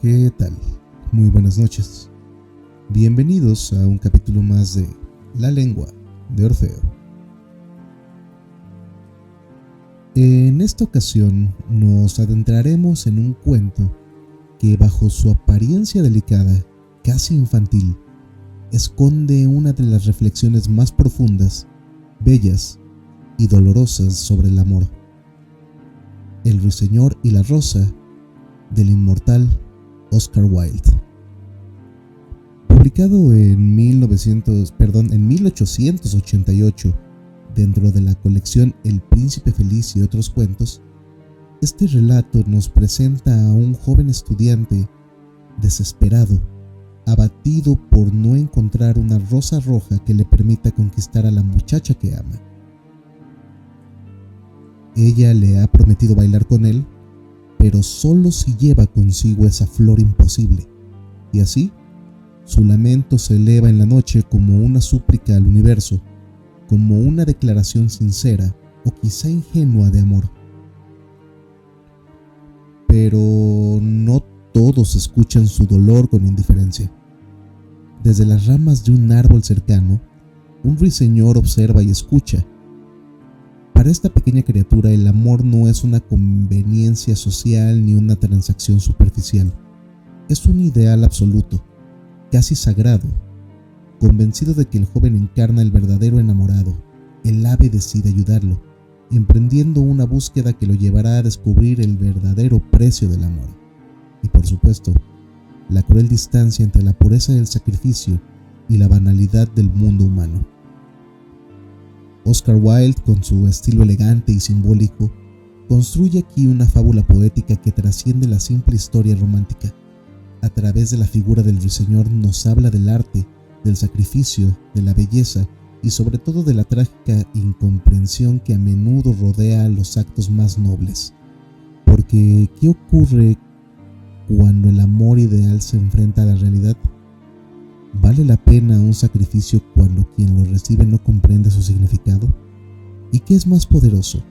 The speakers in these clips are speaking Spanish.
¿Qué tal? Muy buenas noches. Bienvenidos a un capítulo más de La lengua de Orfeo. En esta ocasión nos adentraremos en un cuento que, bajo su apariencia delicada, casi infantil, esconde una de las reflexiones más profundas, bellas y dolorosas sobre el amor. El ruiseñor y la rosa, del inmortal Oscar Wilde. Publicado en 1888 dentro de la colección El Príncipe Feliz y otros cuentos, este relato nos presenta a un joven estudiante desesperado, abatido por no encontrar una rosa roja que le permita conquistar a la muchacha que ama. Ella le ha prometido bailar con él, pero solo si lleva consigo esa flor imposible, y así su lamento se eleva en la noche como una súplica al universo, como una declaración sincera o quizá ingenua de amor. Pero no todos escuchan su dolor con indiferencia. Desde las ramas de un árbol cercano, un ruiseñor observa y escucha. Para esta pequeña criatura, el amor no es una conveniencia social ni una transacción superficial. Es un ideal absoluto, casi sagrado. Convencido de que el joven encarna el verdadero enamorado, el ave decide ayudarlo, emprendiendo una búsqueda que lo llevará a descubrir el verdadero precio del amor. Y por supuesto, la cruel distancia entre la pureza del sacrificio y la banalidad del mundo humano. Oscar Wilde, con su estilo elegante y simbólico, construye aquí una fábula poética que trasciende la simple historia romántica. A través de la figura del ruiseñor nos habla del arte, del sacrificio, de la belleza y sobre todo de la trágica incomprensión que a menudo rodea los actos más nobles. Porque, ¿qué ocurre cuando el amor ideal se enfrenta a la realidad? ¿Vale la pena un sacrificio cuando quien lo recibe no comprende su significado? ¿Y qué es más poderoso,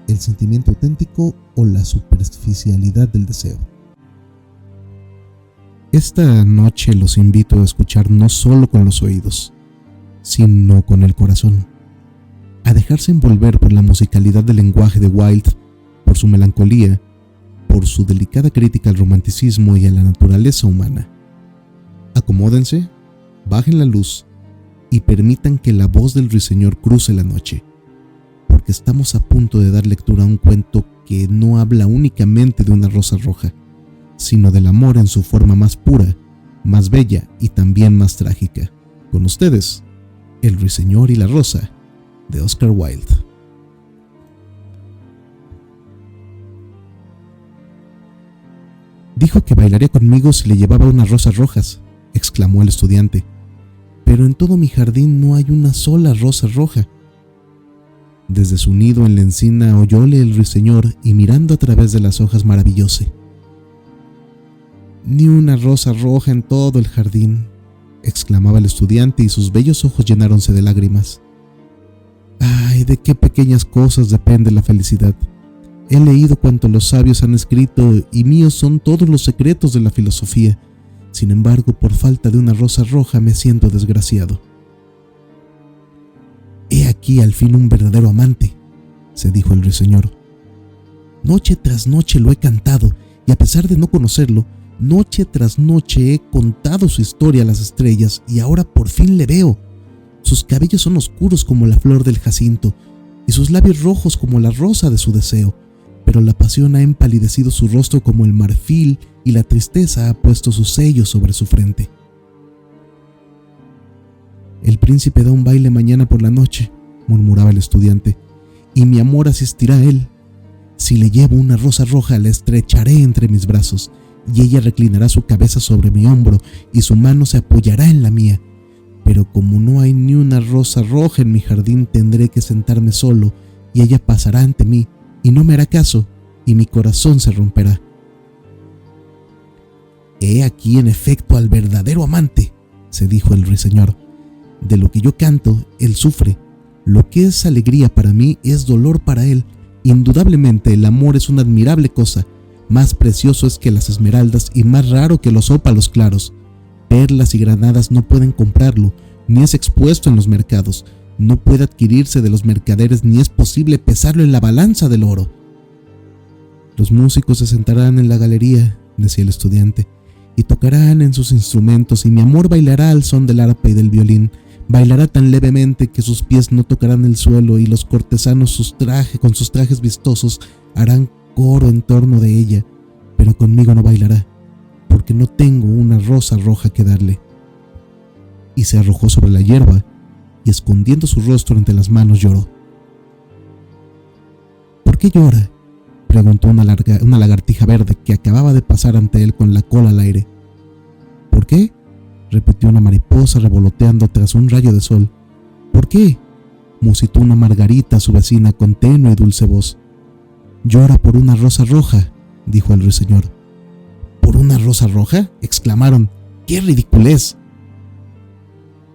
el sentimiento auténtico o la superficialidad del deseo? Esta noche los invito a escuchar no solo con los oídos, sino con el corazón, a dejarse envolver por la musicalidad del lenguaje de Wilde, por su melancolía, por su delicada crítica al romanticismo y a la naturaleza humana. Acomódense, bajen la luz y permitan que la voz del ruiseñor cruce la noche, porque estamos a punto de dar lectura a un cuento que no habla únicamente de una rosa roja, sino del amor en su forma más pura, más bella y también más trágica. Con ustedes, El ruiseñor y la rosa, de Oscar Wilde. Dijo que bailaría conmigo si le llevaba unas rosas rojas, exclamó el estudiante. Pero en todo mi jardín no hay una sola rosa roja. Desde su nido en la encina oyóle el ruiseñor y mirando a través de las hojas maravillóse. Ni una rosa roja en todo el jardín, exclamaba el estudiante y sus bellos ojos llenáronse de lágrimas. Ay, de qué pequeñas cosas depende la felicidad. He leído cuanto los sabios han escrito y míos son todos los secretos de la filosofía. Sin embargo, por falta de una rosa roja me siento desgraciado. He aquí al fin un verdadero amante, se dijo el ruiseñor. Noche tras noche lo he cantado y a pesar de no conocerlo, noche tras noche he contado su historia a las estrellas y ahora por fin le veo. Sus cabellos son oscuros como la flor del jacinto y sus labios rojos como la rosa de su deseo, pero la pasión ha empalidecido su rostro como el marfil y la tristeza ha puesto su sello sobre su frente. El príncipe da un baile mañana por la noche, murmuraba el estudiante, y mi amor asistirá a él. Si le llevo una rosa roja, la estrecharé entre mis brazos, y ella reclinará su cabeza sobre mi hombro, y su mano se apoyará en la mía. Pero como no hay ni una rosa roja en mi jardín, tendré que sentarme solo, y ella pasará ante mí, y no me hará caso, y mi corazón se romperá. He aquí en efecto al verdadero amante, se dijo el ruiseñor. De lo que yo canto, él sufre. Lo que es alegría para mí es dolor para él. Indudablemente el amor es una admirable cosa, más precioso es que las esmeraldas y más raro que los ópalos claros. Perlas y granadas no pueden comprarlo, ni es expuesto en los mercados, no puede adquirirse de los mercaderes, ni es posible pesarlo en la balanza del oro. Los músicos se sentarán en la galería, decía el estudiante, y tocarán en sus instrumentos, y mi amor bailará al son del arpa y del violín. Bailará tan levemente que sus pies no tocarán el suelo, y los cortesanos con sus trajes vistosos harán coro en torno de ella, pero conmigo no bailará, porque no tengo una rosa roja que darle. Y se arrojó sobre la hierba, y escondiendo su rostro entre las manos lloró. ¿Por qué llora?, preguntó una lagartija verde que acababa de pasar ante él con la cola al aire. ¿Por qué?, repitió una mariposa revoloteando tras un rayo de sol. ¿Por qué?, musitó una margarita a su vecina con tenue y dulce voz. Llora por una rosa roja, dijo el ruiseñor. ¿Por una rosa roja?, exclamaron. ¡Qué ridiculez!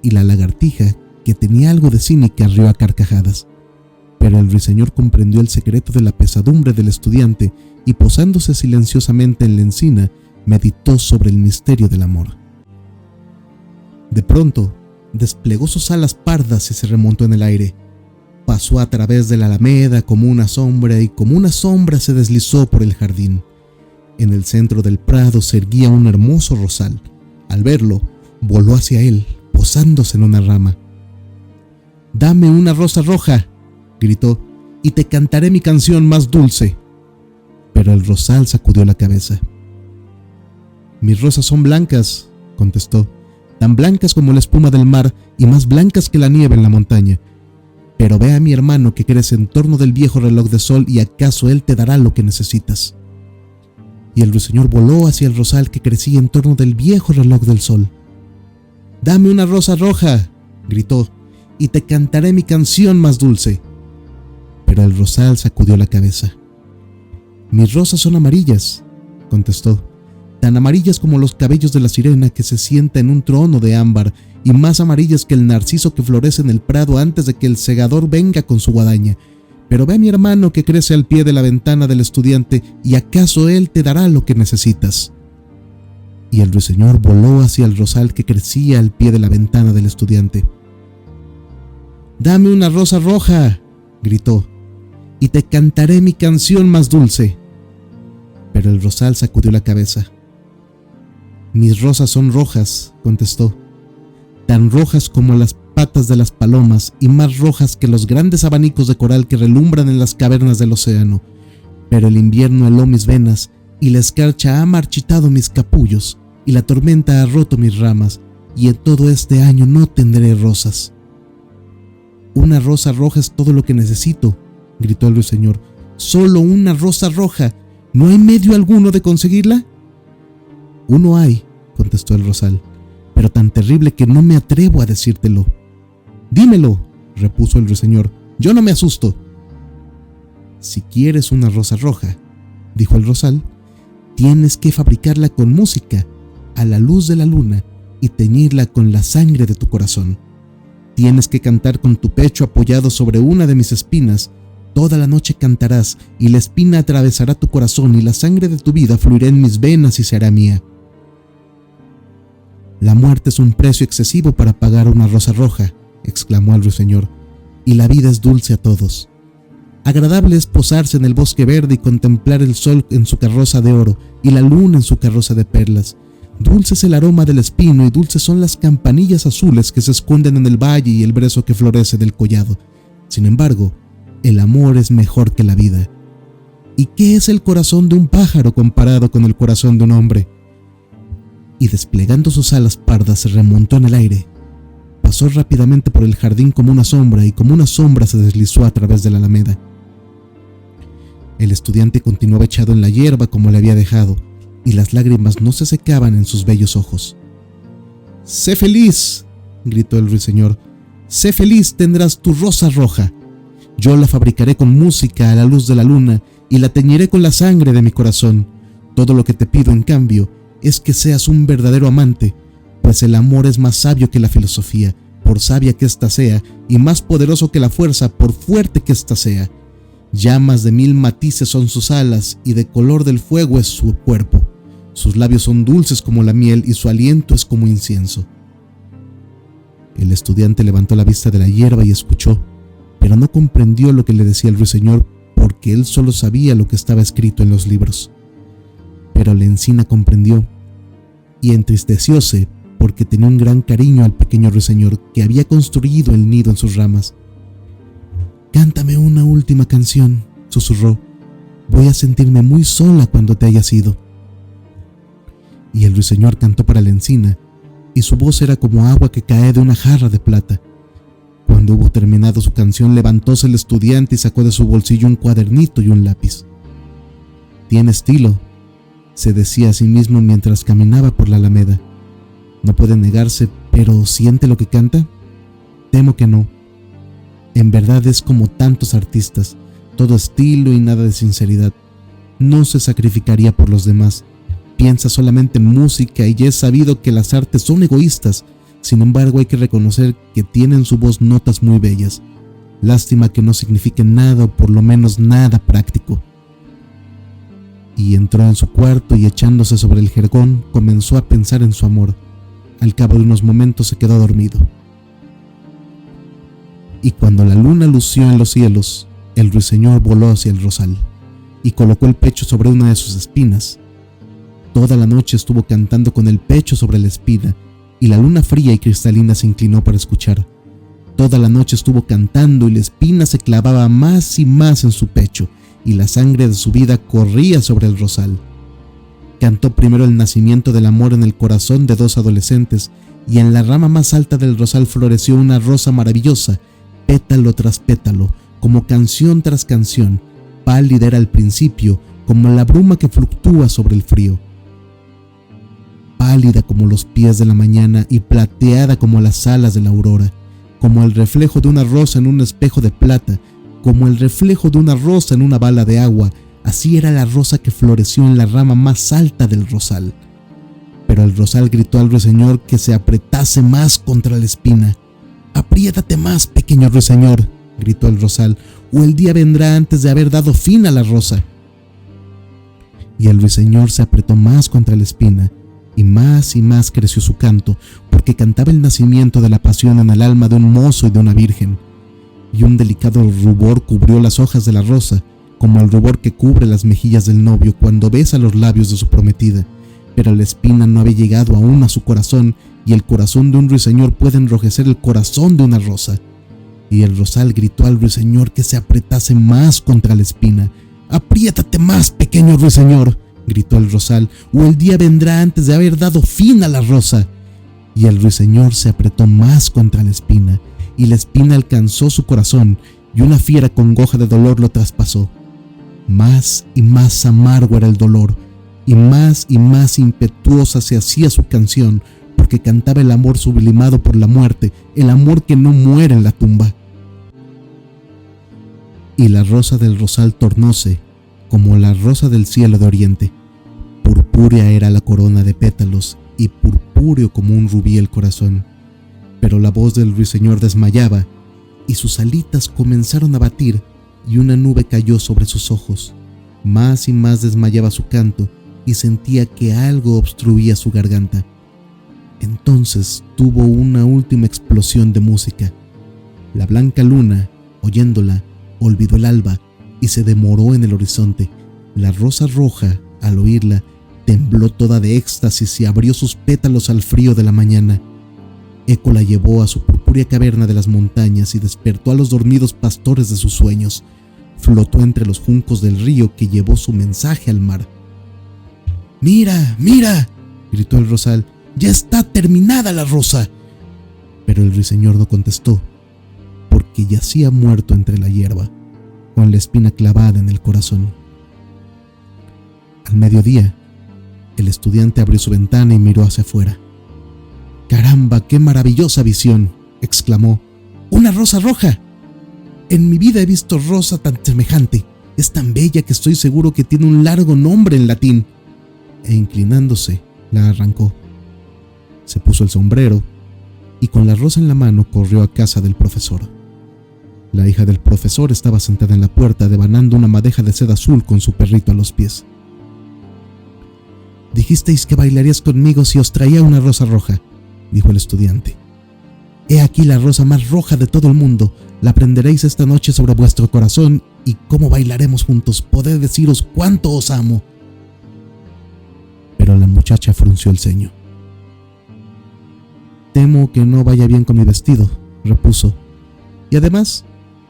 Y la lagartija, que tenía algo de cínica, rió a carcajadas. Pero el ruiseñor comprendió el secreto de la pesadumbre del estudiante y, posándose silenciosamente en la encina, meditó sobre el misterio del amor. De pronto, desplegó sus alas pardas y se remontó en el aire. Pasó a través de la alameda como una sombra, y como una sombra se deslizó por el jardín. En el centro del prado se erguía un hermoso rosal. Al verlo, voló hacia él, posándose en una rama. «Dame una rosa roja», gritó, «y te cantaré mi canción más dulce». Pero el rosal sacudió la cabeza. «Mis rosas son blancas», contestó, «tan blancas como la espuma del mar y más blancas que la nieve en la montaña. Pero ve a mi hermano que crece en torno del viejo reloj de sol, y acaso él te dará lo que necesitas». Y el ruiseñor voló hacia el rosal que crecía en torno del viejo reloj del sol. «Dame una rosa roja», gritó, «y te cantaré mi canción más dulce». Pero el rosal sacudió la cabeza. «Mis rosas son amarillas», contestó, «tan amarillas como los cabellos de la sirena que se sienta en un trono de ámbar, y más amarillas que el narciso que florece en el prado antes de que el segador venga con su guadaña. Pero ve a mi hermano que crece al pie de la ventana del estudiante, y acaso él te dará lo que necesitas». Y el ruiseñor voló hacia el rosal que crecía al pie de la ventana del estudiante. «Dame una rosa roja», gritó, «y te cantaré mi canción más dulce». Pero el rosal sacudió la cabeza. «Mis rosas son rojas», contestó, «tan rojas como las patas de las palomas, y más rojas que los grandes abanicos de coral que relumbran en las cavernas del océano. Pero el invierno heló mis venas, y la escarcha ha marchitado mis capullos, y la tormenta ha roto mis ramas, y en todo este año no tendré rosas». «Una rosa roja es todo lo que necesito», gritó el ruiseñor. «Solo una rosa roja. ¿No hay medio alguno de conseguirla?» «Uno hay», contestó el rosal, «pero tan terrible que no me atrevo a decírtelo». «Dímelo», repuso el ruiseñor, «yo no me asusto». «Si quieres una rosa roja», dijo el rosal, «tienes que fabricarla con música, a la luz de la luna, y teñirla con la sangre de tu corazón. Tienes que cantar con tu pecho apoyado sobre una de mis espinas. Toda la noche cantarás, y la espina atravesará tu corazón, y la sangre de tu vida fluirá en mis venas y será mía». «La muerte es un precio excesivo para pagar una rosa roja», exclamó el ruiseñor, «y la vida es dulce a todos. Agradable es posarse en el bosque verde y contemplar el sol en su carroza de oro y la luna en su carroza de perlas. Dulce es el aroma del espino, y dulces son las campanillas azules que se esconden en el valle y el brezo que florece del collado. Sin embargo, el amor es mejor que la vida. ¿Y qué es el corazón de un pájaro comparado con el corazón de un hombre?». Y desplegando sus alas pardas se remontó en el aire. Pasó rápidamente por el jardín como una sombra, y como una sombra se deslizó a través de la alameda. El estudiante continuaba echado en la hierba como le había dejado, y las lágrimas no se secaban en sus bellos ojos. «Sé feliz», gritó el ruiseñor, «sé feliz, tendrás tu rosa roja. Yo la fabricaré con música a la luz de la luna, y la teñiré con la sangre de mi corazón. Todo lo que te pido, en cambio, es que seas un verdadero amante, pues el amor es más sabio que la filosofía, por sabia que ésta sea, y más poderoso que la fuerza, por fuerte que ésta sea. Llamas de 1000 matices son sus alas y de color del fuego es su cuerpo. Sus labios son dulces como la miel y su aliento es como incienso. El estudiante levantó la vista de la hierba y escuchó, pero no comprendió lo que le decía el ruiseñor porque él solo sabía lo que estaba escrito en los libros. Pero la encina comprendió y entristecióse porque tenía un gran cariño al pequeño ruiseñor que había construido el nido en sus ramas. «Cántame una última canción», susurró. «Voy a sentirme muy sola cuando te hayas ido». Y el ruiseñor cantó para la encina, y su voz era como agua que cae de una jarra de plata. Cuando hubo terminado su canción, levantóse el estudiante y sacó de su bolsillo un cuadernito y un lápiz. «Tiene estilo», se decía a sí mismo mientras caminaba por la alameda. «No puede negarse, pero ¿siente lo que canta? Temo que no. En verdad es como tantos artistas, todo estilo y nada de sinceridad. No se sacrificaría por los demás. Piensa solamente en música y ya es sabido que las artes son egoístas. Sin embargo, hay que reconocer que tiene en su voz notas muy bellas. Lástima que no signifiquen nada o por lo menos nada práctico». Y entró en su cuarto y echándose sobre el jergón comenzó a pensar en su amor. Al cabo de unos momentos se quedó dormido. Y cuando la luna lució en los cielos, el ruiseñor voló hacia el rosal y colocó el pecho sobre una de sus espinas. Toda la noche estuvo cantando con el pecho sobre la espina y la luna fría y cristalina se inclinó para escuchar. Toda la noche estuvo cantando y la espina se clavaba más y más en su pecho y la sangre de su vida corría sobre el rosal. Cantó primero el nacimiento del amor en el corazón de dos adolescentes y en la rama más alta del rosal floreció una rosa maravillosa, pétalo tras pétalo, como canción tras canción. Pálida era al principio, como la bruma que fluctúa sobre el frío. Pálida como los pies de la mañana y plateada como las alas de la aurora, como el reflejo de una rosa en un espejo de plata, como el reflejo de una rosa en una bala de agua. Así era la rosa que floreció en la rama más alta del rosal. Pero el rosal gritó al ruiseñor que se apretase más contra la espina. «Apriétate más, pequeño ruiseñor», gritó el rosal, «o el día vendrá antes de haber dado fin a la rosa». Y el ruiseñor se apretó más contra la espina, y más creció su canto, porque cantaba el nacimiento de la pasión en el alma de un mozo y de una virgen. Y un delicado rubor cubrió las hojas de la rosa, como el rubor que cubre las mejillas del novio cuando besa los labios de su prometida. Pero la espina no había llegado aún a su corazón, y el corazón de un ruiseñor puede enrojecer el corazón de una rosa. Y el rosal gritó al ruiseñor que se apretase más contra la espina. «Apriétate más, pequeño ruiseñor», gritó el rosal, «o el día vendrá antes de haber dado fin a la rosa». Y el ruiseñor se apretó más contra la espina, y la espina alcanzó su corazón, y una fiera congoja de dolor lo traspasó. Más y más amargo era el dolor, y más impetuosa se hacía su canción, porque cantaba el amor sublimado por la muerte, el amor que no muere en la tumba. Y la rosa del rosal tornóse como la rosa del cielo de oriente. Purpúrea era la corona de pétalos, y purpúreo como un rubí el corazón. Pero la voz del ruiseñor desmayaba, y sus alitas comenzaron a batir, y una nube cayó sobre sus ojos. Más y más desmayaba su canto, y sentía que algo obstruía su garganta. Entonces tuvo una última explosión de música. La blanca luna, oyéndola, olvidó el alba y se demoró en el horizonte. La rosa roja, al oírla, tembló toda de éxtasis y abrió sus pétalos al frío de la mañana. Eco la llevó a su purpúrea caverna de las montañas y despertó a los dormidos pastores de sus sueños. Flotó entre los juncos del río que llevó su mensaje al mar. «¡Mira, mira!», gritó el rosal, «ya está terminada la rosa». Pero el ruiseñor no contestó, porque yacía muerto entre la hierba, con la espina clavada en el corazón. Al mediodía, el estudiante abrió su ventana y miró hacia afuera. «¡Caramba, qué maravillosa visión!», exclamó. «¡Una rosa roja! En mi vida he visto rosa tan semejante. Es tan bella que estoy seguro que tiene un largo nombre en latín». E inclinándose, la arrancó. Se puso el sombrero y con la rosa en la mano corrió a casa del profesor. La hija del profesor estaba sentada en la puerta devanando una madeja de seda azul con su perrito a los pies. «Dijisteis que bailarías conmigo si os traía una rosa roja», dijo el estudiante. «He aquí la rosa más roja de todo el mundo. La prenderéis esta noche sobre vuestro corazón y cómo bailaremos juntos. Podré deciros cuánto os amo». Pero la muchacha frunció el ceño. «Temo que no vaya bien con mi vestido», repuso. «Y además,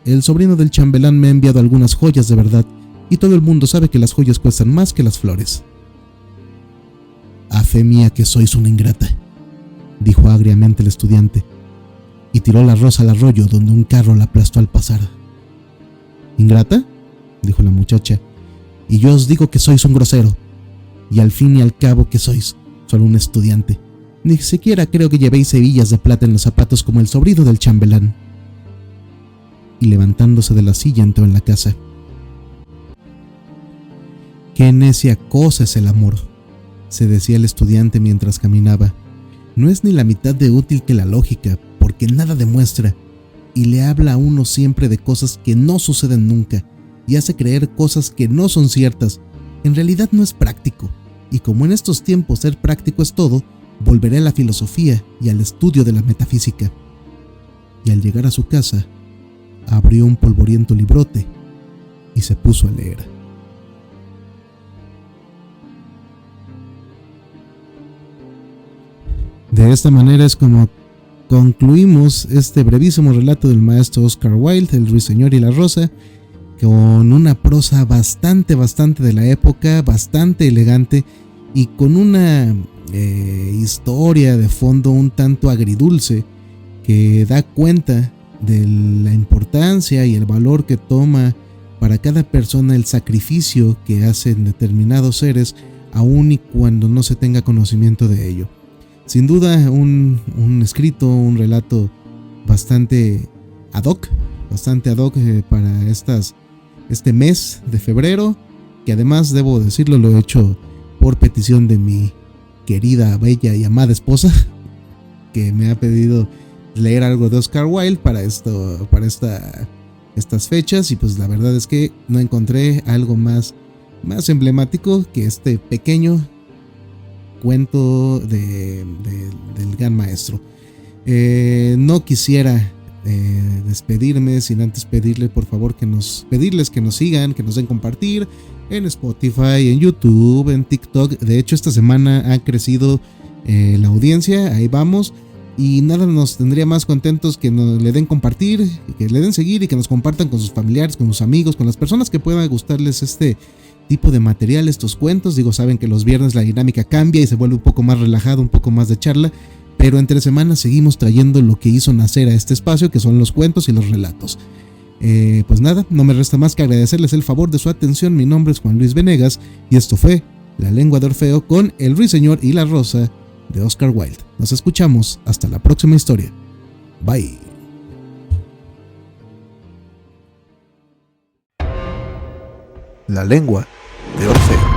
el sobrino del chambelán me ha enviado algunas joyas de verdad, y todo el mundo sabe que las joyas cuestan más que las flores». «A fe mía que sois una ingrata», dijo agriamente el estudiante, y tiró la rosa al arroyo donde un carro la aplastó al pasar. «¿Ingrata?», dijo la muchacha, «y yo os digo que sois un grosero, y al fin y al cabo que sois solo un estudiante. Ni siquiera creo que llevéis hebillas de plata en los zapatos como el sobrino del chambelán». Y levantándose de la silla entró en la casa. «Qué necia cosa es el amor», se decía el estudiante mientras caminaba. «No es ni la mitad de útil que la lógica, porque nada demuestra, y le habla a uno siempre de cosas que no suceden nunca, y hace creer cosas que no son ciertas. En realidad no es práctico, y como en estos tiempos ser práctico es todo, volveré a la filosofía y al estudio de la metafísica». Y al llegar a su casa, abrió un polvoriento librote y se puso a leer. De esta manera es como concluimos este brevísimo relato del maestro Oscar Wilde, El ruiseñor y la rosa, con una prosa bastante de la época, bastante elegante y con una historia de fondo un tanto agridulce que da cuenta de la importancia y el valor que toma para cada persona el sacrificio que hacen determinados seres, aun y cuando no se tenga conocimiento de ello. Sin duda un escrito, un relato bastante ad hoc para este mes de febrero, que además debo decirlo lo he hecho por petición de mi querida, bella y amada esposa, que me ha pedido leer algo de Oscar Wilde para estas fechas, y pues la verdad es que no encontré algo más emblemático que este pequeño cuento del gran maestro. No quisiera despedirme sin antes pedirles que nos sigan, que nos den compartir en Spotify, en YouTube, en TikTok. De hecho, esta semana ha crecido la audiencia, ahí vamos, y nada nos tendría más contentos que nos le den compartir, que le den seguir y que nos compartan con sus familiares, con sus amigos, con las personas que puedan gustarles este tipo de material, estos cuentos. Digo, saben que los viernes la dinámica cambia y se vuelve un poco más relajado, un poco más de charla, pero entre semanas seguimos trayendo lo que hizo nacer a este espacio, que son los cuentos y los relatos. Pues nada, no me resta más que agradecerles el favor de su atención. Mi nombre es Juan Luis Venegas y esto fue La Lengua de Orfeo con El ruiseñor y la rosa de Oscar Wilde. Nos escuchamos hasta la próxima historia. Bye. La Lengua de Orfeo.